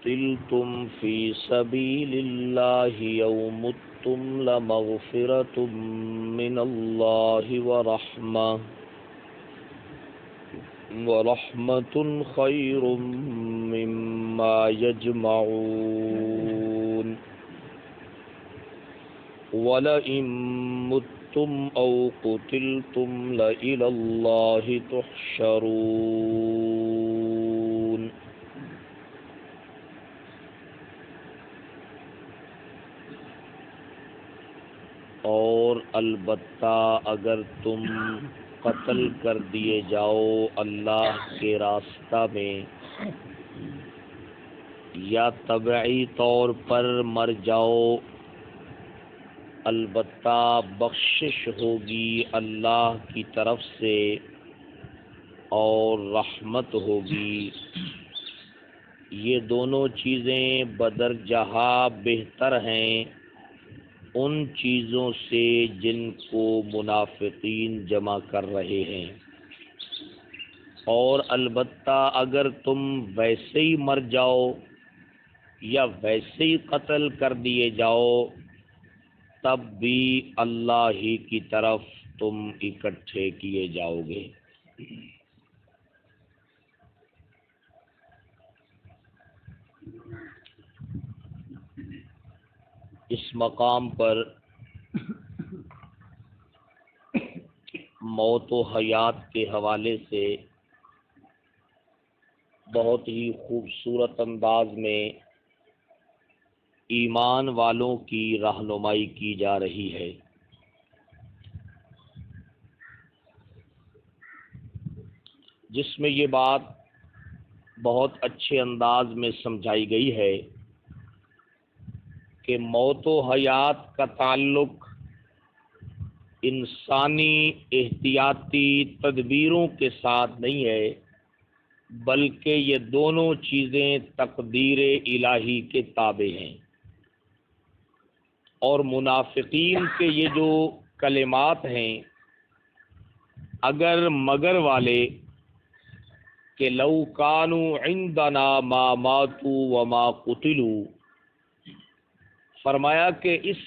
قتلتم في سبيل الله أو متم لمغفرة من الله ورحمة خير مما يجمعون ولئن متم أو قتلتم لإلى الله تحشرون۔ اور البتہ اگر تم قتل کر دیے جاؤ اللہ کے راستہ میں، یا طبعی طور پر مر جاؤ، البتہ بخشش ہوگی اللہ کی طرف سے اور رحمت ہوگی۔ یہ دونوں چیزیں بدرجہ بہتر ہیں ان چیزوں سے جن کو منافقین جمع کر رہے ہیں۔ اور البتہ اگر تم ویسے ہی مر جاؤ یا ویسے ہی قتل کر دیے جاؤ، تب بھی اللہ ہی کی طرف تم اکٹھے کیے جاؤ گے۔ اس مقام پر موت و حیات کے حوالے سے بہت ہی خوبصورت انداز میں ایمان والوں کی رہنمائی کی جا رہی ہے۔ جس میں یہ بات بہت اچھے انداز میں سمجھائی گئی ہے کہ موت و حیات کا تعلق انسانی احتیاطی تدبیروں کے ساتھ نہیں ہے، بلکہ یہ دونوں چیزیں تقدیر الہی کے تابع ہیں۔ اور منافقین کے یہ جو کلمات ہیں، اگر مگر والے کہ لو کانوا عندنا ما ماتوا وما قتلوا، فرمایا کہ اس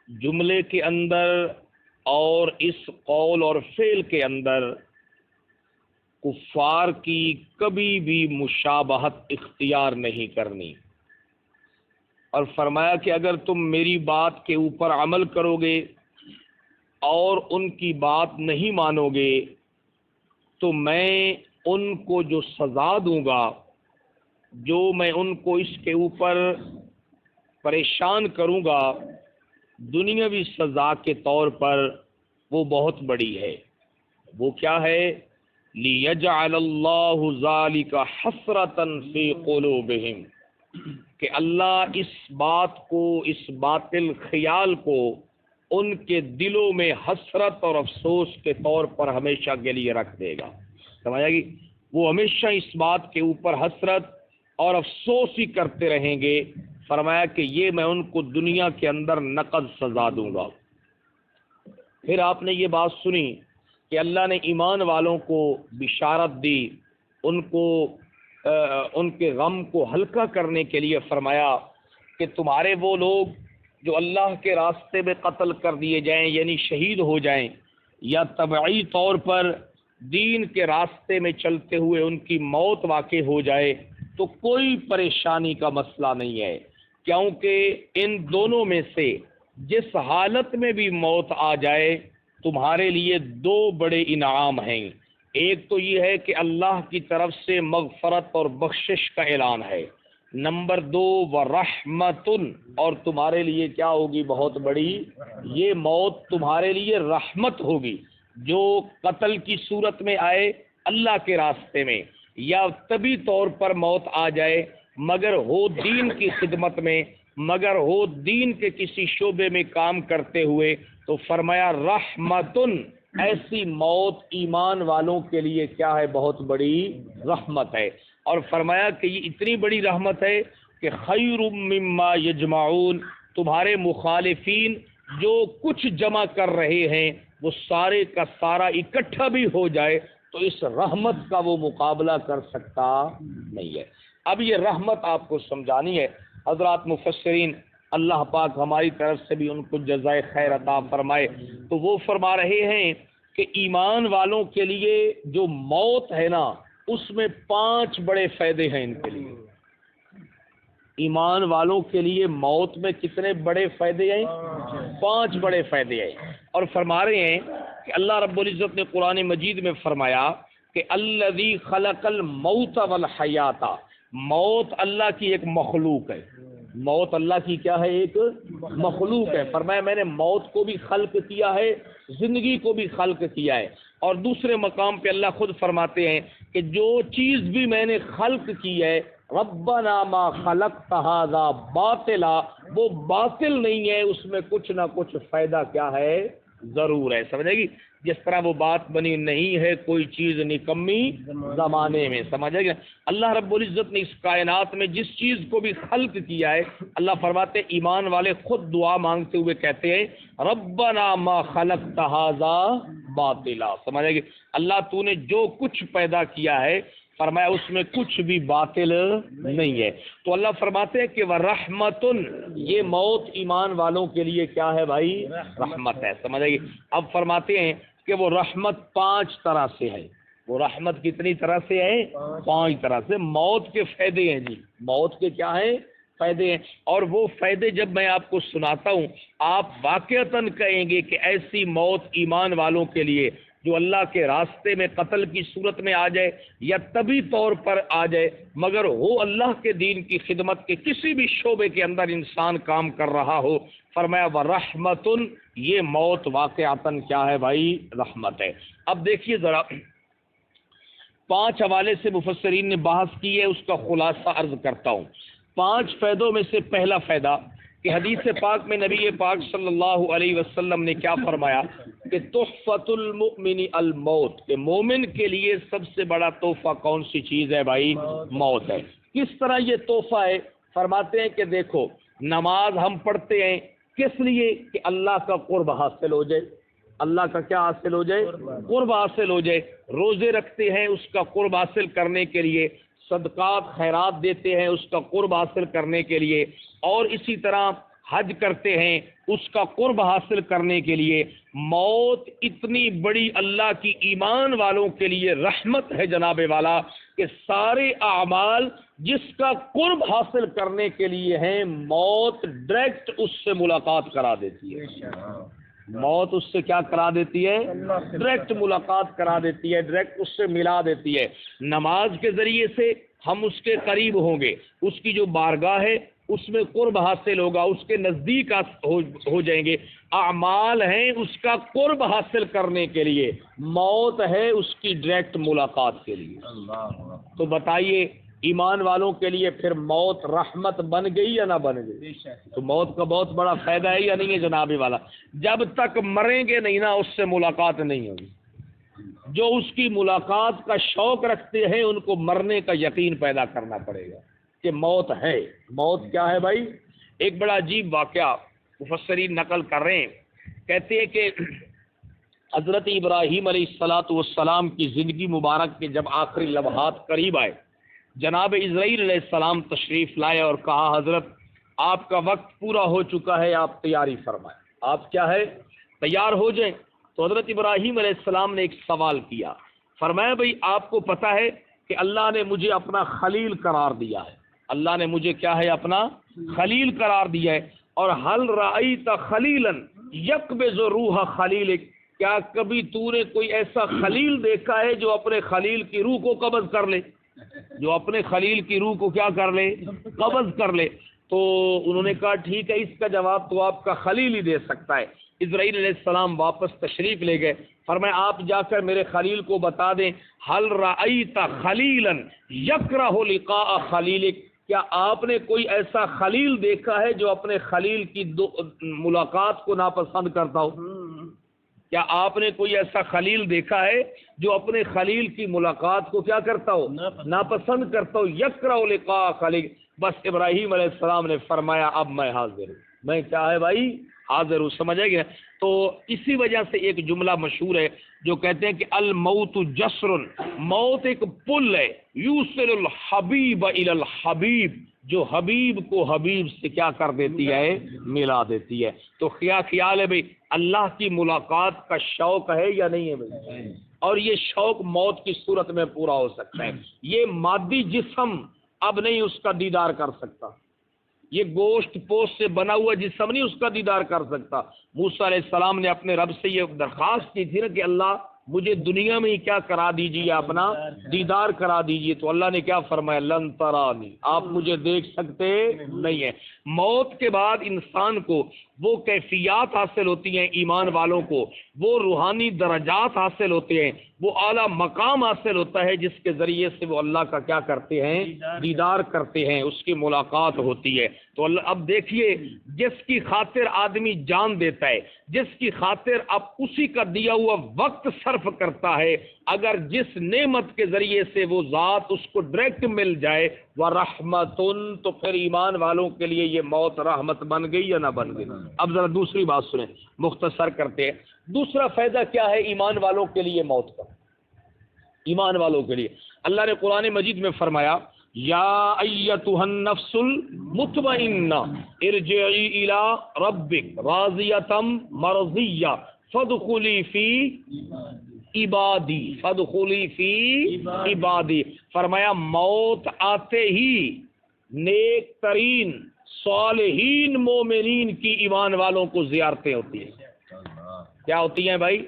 جملے کے اندر اور اس قول اور فعل کے اندر کفار کی کبھی بھی مشابہت اختیار نہیں کرنی، اور فرمایا کہ اگر تم میری بات کے اوپر عمل کرو گے اور ان کی بات نہیں مانو گے تو میں ان کو جو سزا دوں گا، جو میں ان کو اس کے اوپر پریشان کروں گا دنیاوی سزا کے طور پر، وہ بہت بڑی ہے۔ وہ کیا ہے؟ لِيَجْعَلَ اللَّهُ ذَلِكَ حَسْرَةً فِي قُلُوبِهِمْ، کہ اللہ اس بات کو، اس باطل خیال کو ان کے دلوں میں حسرت اور افسوس کے طور پر ہمیشہ کے لیے رکھ دے گا۔ سمجھا گی؟ وہ ہمیشہ اس بات کے اوپر حسرت اور افسوس ہی کرتے رہیں گے۔ فرمایا کہ یہ میں ان کو دنیا کے اندر نقد سزا دوں گا۔ پھر آپ نے یہ بات سنی کہ اللہ نے ایمان والوں کو بشارت دی، ان کو ان کے غم کو ہلکا کرنے کے لیے فرمایا کہ تمہارے وہ لوگ جو اللہ کے راستے میں قتل کر دیے جائیں، یعنی شہید ہو جائیں، یا طبعی طور پر دین کے راستے میں چلتے ہوئے ان کی موت واقع ہو جائے، تو کوئی پریشانی کا مسئلہ نہیں ہے، کیونکہ ان دونوں میں سے جس حالت میں بھی موت آ جائے تمہارے لیے دو بڑے انعام ہیں۔ ایک تو یہ ہے کہ اللہ کی طرف سے مغفرت اور بخشش کا اعلان ہے، نمبر دو ورحمت، اور تمہارے لیے کیا ہوگی؟ بہت بڑی، یہ موت تمہارے لیے رحمت ہوگی۔ جو قتل کی صورت میں آئے اللہ کے راستے میں، یا طبی طور پر موت آ جائے مگر ہو دین کی خدمت میں، مگر ہو دین کے کسی شعبے میں کام کرتے ہوئے، تو فرمایا رحمتن، ایسی موت ایمان والوں کے لیے کیا ہے؟ بہت بڑی رحمت ہے۔ اور فرمایا کہ یہ اتنی بڑی رحمت ہے کہ خیر مما یجمعون، تمہارے مخالفین جو کچھ جمع کر رہے ہیں وہ سارے کا سارا اکٹھا بھی ہو جائے تو اس رحمت کا وہ مقابلہ کر سکتا نہیں ہے۔ اب یہ رحمت آپ کو سمجھانی ہے حضرات مفسرین، اللہ پاک ہماری طرف سے بھی ان کو جزائے خیر عطا فرمائے۔ تو وہ فرما رہے ہیں کہ ایمان والوں کے لیے جو موت ہے نا، اس میں 5 بڑے فائدے ہیں ان کے لیے۔ ایمان والوں کے لیے موت میں کتنے بڑے فائدے ہیں؟ 5 بڑے فائدے ہیں۔ اور فرما رہے ہیں کہ اللہ رب العزت نے قرآن مجید میں فرمایا کہ الذی خلق الموت والحیات، موت اللہ کی ایک مخلوق ہے۔ موت اللہ کی کیا ہے؟ ایک مخلوق ہے۔ فرمایا میں نے موت کو بھی خلق کیا ہے، زندگی کو بھی خلق کیا ہے۔ اور دوسرے مقام پہ اللہ خود فرماتے ہیں کہ جو چیز بھی میں نے خلق کی ہے، ربنا ما خلقت ھذا باطلا، وہ باطل نہیں ہے، اس میں کچھ نہ کچھ فائدہ کیا ہے؟ ضرور ہے۔ سمجھے گی؟ جس طرح وہ بات بنی نہیں ہے کوئی چیز نکمی زمانے میں، سمجھے گا؟ اللہ رب العزت نے اس کائنات میں جس چیز کو بھی خلق کیا ہے، اللہ فرماتے ہیں ایمان والے خود دعا مانگتے ہوئے کہتے ہیں ربنا ما خلقت ھذا باطلا، سمجھے گی؟ اللہ تو نے جو کچھ پیدا کیا ہے، فرمایا اس میں کچھ بھی باطل نہیں ہے۔ تو اللہ فرماتے ہیں کہ وَرَحْمَةٌ، یہ موت ایمان والوں کے لیے کیا ہے بھائی؟ رحمت ہے، سمجھے گی؟ اب فرماتے ہیں کہ وہ رحمت 5 طرح سے ہے۔ وہ رحمت کتنی طرح سے ہے؟ 5 طرح سے۔ موت کے فائدے ہیں جی، موت کے کیا ہیں؟ فائدے ہیں۔ اور وہ فائدے جب میں آپ کو سناتا ہوں، آپ واقعتاً کہیں گے کہ ایسی موت ایمان والوں کے لیے جو اللہ کے راستے میں قتل کی صورت میں آ جائے یا طبی طور پر آ جائے، مگر ہو اللہ کے دین کی خدمت کے کسی بھی شعبے کے اندر انسان کام کر رہا ہو، فرمایا وَرَحْمَةٌ، یہ موت واقعتاً کیا ہے بھائی؟ رحمت ہے۔ اب دیکھیے ذرا، 5 حوالے سے مفسرین نے بحث کی ہے، اس کا خلاصہ عرض کرتا ہوں۔ 5 فائدوں میں سے پہلا فائدہ کہ حدیث پاک میں نبی پاک صلی اللہ علیہ وسلم نے کیا فرمایا کہ تحفۃ المؤمن الموت، کہ مومن کے لیے سب سے بڑا تحفہ کون سی چیز ہے بھائی؟ موت ہے۔ کس طرح یہ تحفہ ہے؟ فرماتے ہیں کہ دیکھو، نماز ہم پڑھتے ہیں کس لیے؟ کہ اللہ کا قرب حاصل ہو جائے۔ اللہ کا کیا حاصل ہو جائے؟ قرب حاصل ہو جائے۔ روزے رکھتے ہیں اس کا قرب حاصل کرنے کے لیے، صدقات خیرات دیتے ہیں اس کا قرب حاصل کرنے کے لیے، اور اسی طرح حج کرتے ہیں اس کا قرب حاصل کرنے کے لیے۔ موت اتنی بڑی اللہ کی ایمان والوں کے لیے رحمت ہے جناب والا، کہ سارے اعمال جس کا قرب حاصل کرنے کے لیے ہیں، موت ڈائریکٹ اس سے ملاقات کرا دیتی ہے۔ موت اس سے کیا کرا دیتی ہے؟ ڈائریکٹ ملاقات کرا دیتی ہے، ڈائریکٹ اس سے ملا دیتی ہے۔ نماز کے ذریعے سے ہم اس کے قریب ہوں گے، اس کی جو بارگاہ ہے اس میں قرب حاصل ہوگا، اس کے نزدیک ہو جائیں گے۔ اعمال ہیں اس کا قرب حاصل کرنے کے لیے، موت ہے اس کی ڈائریکٹ ملاقات کے لیے۔ تو بتائیے ایمان والوں کے لیے پھر موت رحمت بن گئی یا نہ بن گئی؟ تو موت کا بہت بڑا فائدہ ہے یا نہیں ہے جناب والا؟ جب تک مریں گے نہیں نا اس سے ملاقات نہیں ہوگی۔ جو اس کی ملاقات کا شوق رکھتے ہیں ان کو مرنے کا یقین پیدا کرنا پڑے گا کہ موت ہے۔ موت کیا ہے بھائی؟ ایک بڑا عجیب واقعہ مفسرین نقل کر رہے ہیں، کہتے ہیں کہ حضرت ابراہیم علیہ السلام کی زندگی مبارک کے جب آخری لمحات قریب آئے، جناب اسرائیل علیہ السلام تشریف لائے اور کہا حضرت آپ کا وقت پورا ہو چکا ہے، آپ تیاری فرمائیں، آپ کیا ہے؟ تیار ہو جائیں۔ تو حضرت ابراہیم علیہ السلام نے ایک سوال کیا، فرمایا بھئی آپ کو پتہ ہے کہ اللہ نے مجھے اپنا خلیل قرار دیا ہے، اللہ نے مجھے کیا ہے؟ اپنا خلیل قرار دیا ہے۔ اور حل رأیت خلیلا یقبض روح خلیلک، کیا کبھی تو نے کوئی ایسا خلیل دیکھا ہے جو اپنے خلیل کی روح کو قبض کر لے؟ جو اپنے خلیل کی روح کو کیا کر لے؟ قبض کر لے۔ تو انہوں نے کہا ٹھیک ہے، اس کا جواب تو آپ کا خلیل ہی دے سکتا ہے۔ اسرائیل علیہ السلام واپس تشریف لے گئے، فرمایا آپ جا کر میرے خلیل کو بتا دیں حل رأیت خلیلا یکرہ لقاء خلیلک، کیا آپ نے کوئی ایسا خلیل دیکھا ہے جو اپنے خلیل کی ملاقات کو ناپسند کرتا ہو؟ کیا آپ نے کوئی ایسا خلیل دیکھا ہے جو اپنے خلیل کی ملاقات کو کیا کرتا ہو؟ ناپسند کرتا ہو۔ یکرہ لقاء خلیل، بس ابراہیم علیہ السلام نے فرمایا اب میں حاضر ہوں، میں کیا ہے بھائی؟ حاضر ہوں، سمجھ آئے گا؟ تو اسی وجہ سے ایک جملہ مشہور ہے جو کہتے ہیں کہ الموت جسر، موت ایک پل ہے، یوصل الحبیب الی الحبیب، جو حبیب کو حبیب سے کیا کر دیتی ہے؟ ملا دیتی ہے۔ تو کیا خیال ہے بھئی اللہ کی ملاقات کا شوق ہے یا نہیں ہے بھئی؟ اور یہ شوق موت کی صورت میں پورا ہو سکتا ہے۔ یہ مادی جسم اب نہیں اس کا دیدار کر سکتا، یہ گوشت پوست سے بنا ہوا جسم نہیں اس کا دیدار کر سکتا۔ موسیٰ علیہ السلام نے اپنے رب سے یہ درخواست کی تھی نا کہ اللہ مجھے دنیا میں ہی کیا کرا دیجیے، اپنا دیدار کرا دیجیے، تو اللہ نے کیا فرمایا؟ لن ترانی، آپ مجھے دیکھ سکتے نہیں ہیں۔ موت کے بعد انسان کو وہ کیفیات حاصل ہوتی ہیں، ایمان والوں کو وہ روحانی درجات حاصل ہوتے ہیں، وہ اعلیٰ مقام حاصل ہوتا ہے جس کے ذریعے سے وہ اللہ کا کیا کرتے ہیں؟ دیدار کرتے ہیں، اس کی ملاقات ہوتی ہے۔ تو اللہ اب دیکھیے، جس کی خاطر آدمی جان دیتا ہے، جس کی خاطر اب اسی کا دیا ہوا وقت صرف کرتا ہے، اگر جس نعمت کے ذریعے سے وہ ذات اس کو ڈائریکٹ مل جائے وَرَحْمَةٌ، تو پھر ایمان والوں کے لیے یہ موت رحمت بن گئی یا نہ بن گئی؟ اب ذرا دوسری بات سنیں، مختصر کرتے ہیں۔ دوسرا فائدہ کیا ہے ایمان والوں کے لیے موت کا؟ ایمان والوں کے لیے اللہ نے قرآن مجید میں فرمایا یا ایتھا النفس المطمئنہ ارجعی الی ربک راضیۃ مرضیہ فادخلی فی عبادی، فادخلی فی عبادی۔ فرمایا موت آتے ہی نیک ترین صالحین مومنین کی ایمان والوں کو زیارتیں ہوتی ہیں۔ کیا ہوتی ہیں بھائی؟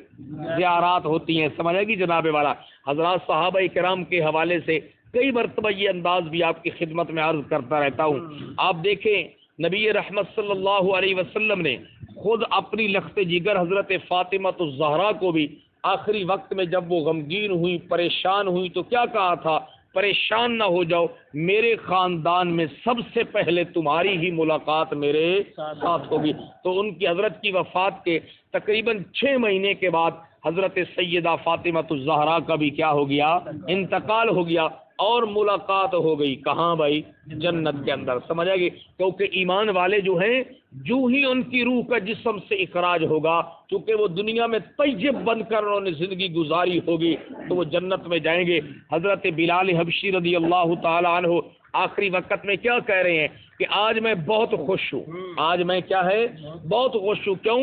زیارات ہوتی ہیں، سمجھے گی جناب والا؟ حضرات صحابہ کرام کے حوالے سے کئی مرتبہ یہ انداز بھی آپ کی خدمت میں عرض کرتا رہتا ہوں۔ آپ دیکھیں نبی رحمت صلی اللہ علیہ وسلم نے خود اپنی لخت جگر حضرت فاطمہ الزہرا کو بھی آخری وقت میں جب وہ غمگین ہوئی، پریشان ہوئی، تو کیا کہا تھا؟ پریشان نہ ہو جاؤ، میرے خاندان میں سب سے پہلے تمہاری ہی ملاقات میرے ساتھ ہوگی۔ تو ان کی حضرت کی وفات کے تقریباً 6 مہینے کے بعد حضرت سیدہ فاطمہ الزہرا کا بھی کیا ہو گیا؟ انتقال ہو گیا، اور ملاقات ہو گئی کہاں بھائی؟ جنت کے اندر، سمجھ آئے گی؟ کیونکہ ایمان والے جو ہیں جو ہی ان کی روح کا جسم سے اخراج ہوگا، چونکہ وہ دنیا میں طیب بن کر انہوں نے زندگی گزاری ہوگی، تو وہ جنت میں جائیں گے۔ حضرت بلال حبشی رضی اللہ تعالی عنہ آخری وقت میں کیا کہہ رہے ہیں کہ آج میں بہت خوش ہوں، آج میں کیا ہے؟ بہت خوش ہوں۔ کیوں؟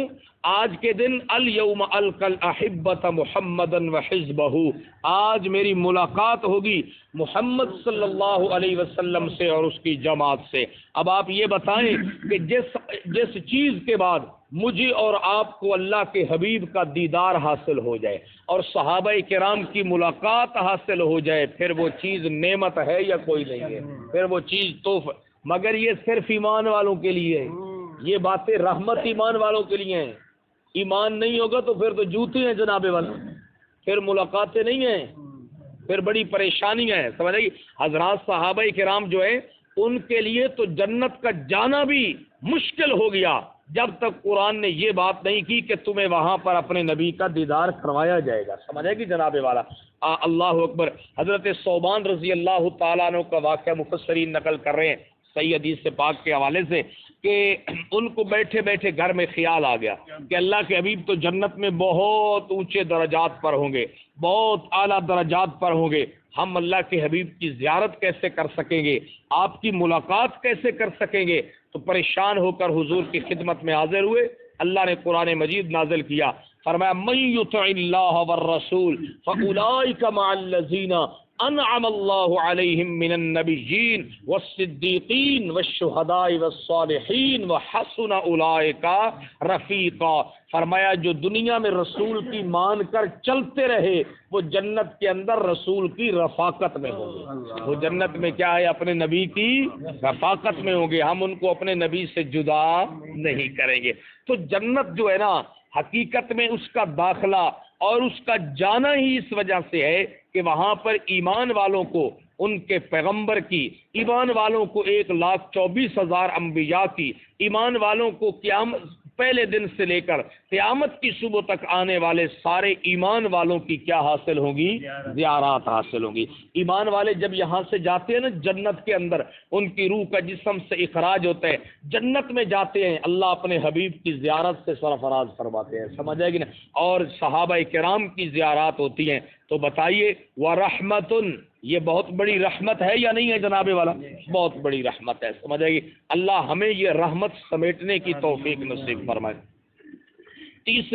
آج کے دن الیوم القی الاحبۃ محمدا وحزبہ، آج میری ملاقات ہوگی محمد صلی اللہ علیہ وسلم سے اور اس کی جماعت سے۔ اب آپ یہ بتائیں کہ جس چیز کے بعد مجھے اور آپ کو اللہ کے حبیب کا دیدار حاصل ہو جائے اور صحابہ کرام کی ملاقات حاصل ہو جائے، پھر وہ چیز نعمت ہے یا کوئی نہیں ہے؟ پھر وہ چیز تحفہ، مگر یہ صرف ایمان والوں کے لیے ہے، یہ باتیں رحمت ایمان والوں کے لیے ہیں۔ ایمان نہیں ہوگا تو پھر تو جوتے ہیں جناب والا، پھر ملاقاتیں نہیں ہیں، پھر بڑی پریشانیاں ہیں، سمجھ آئی؟ حضرات صحابہ کرام جو ہیں ان کے لیے تو جنت کا جانا بھی مشکل ہو گیا جب تک قرآن نے یہ بات نہیں کی کہ تمہیں وہاں پر اپنے نبی کا دیدار کروایا جائے گا، سمجھ آئے گی جناب والا؟ اللہ اکبر۔ حضرت ثوبان رضی اللہ تعالیٰ عنہ کا واقعہ مفسرین نقل کر رہے ہیں صحیح حدیث سے پاک کے حوالے سے کہ ان کو بیٹھے بیٹھے گھر میں خیال آ گیا کہ اللہ کے حبیب تو جنت میں بہت اونچے درجات پر ہوں گے، بہت اعلیٰ درجات پر ہوں گے، ہم اللہ کے حبیب کی زیارت کیسے کر سکیں گے، آپ کی ملاقات کیسے کر سکیں گے؟ تو پریشان ہو کر حضور کی خدمت میں حاضر ہوئے۔ اللہ نے قرآن مجید نازل کیا، فرمایا من یطع اللہ والرسول فاولئک مع الذین انعم اللہ علیہم من النبیین والصدیقین والشہداء والصالحین وحسن اولئک رفیقا۔ فرمایا جو دنیا میں رسول کی مان کر چلتے رہے وہ جنت کے اندر رسول کی رفاقت میں ہوں گے، وہ جنت میں کیا ہے؟ اپنے نبی کی رفاقت میں ہوں گے، ہم ان کو اپنے نبی سے جدا نہیں کریں گے۔ تو جنت جو ہے نا حقیقت میں اس کا داخلہ اور اس کا جانا ہی اس وجہ سے ہے کہ وہاں پر ایمان والوں کو ان کے پیغمبر کی، ایمان والوں کو 1,24,000 انبیاء کی، ایمان والوں کو پہلے دن سے لے کر قیامت کی صبح تک آنے والے سارے ایمان والوں کی کیا حاصل ہوں گی؟ زیارات حاصل ہوں گی۔ ایمان والے جب یہاں سے جاتے ہیں نا جنت کے اندر، ان کی روح کا جسم سے اخراج ہوتا ہے، جنت میں جاتے ہیں، اللہ اپنے حبیب کی زیارت سے سرفراز فرماتے ہیں، سمجھ آئے گی نا؟ اور صحابہ کرام کی زیارات ہوتی ہیں۔ تو بتائیے وَرَحْمَةٌ، یہ بہت بڑی رحمت ہے یا نہیں ہے جناب والا؟ بہت بڑی رحمت ہے، سمجھ آئے گی؟ اللہ ہمیں یہ رحمت سمیٹنے کی توفیق نصیب فرمائے۔ تیسری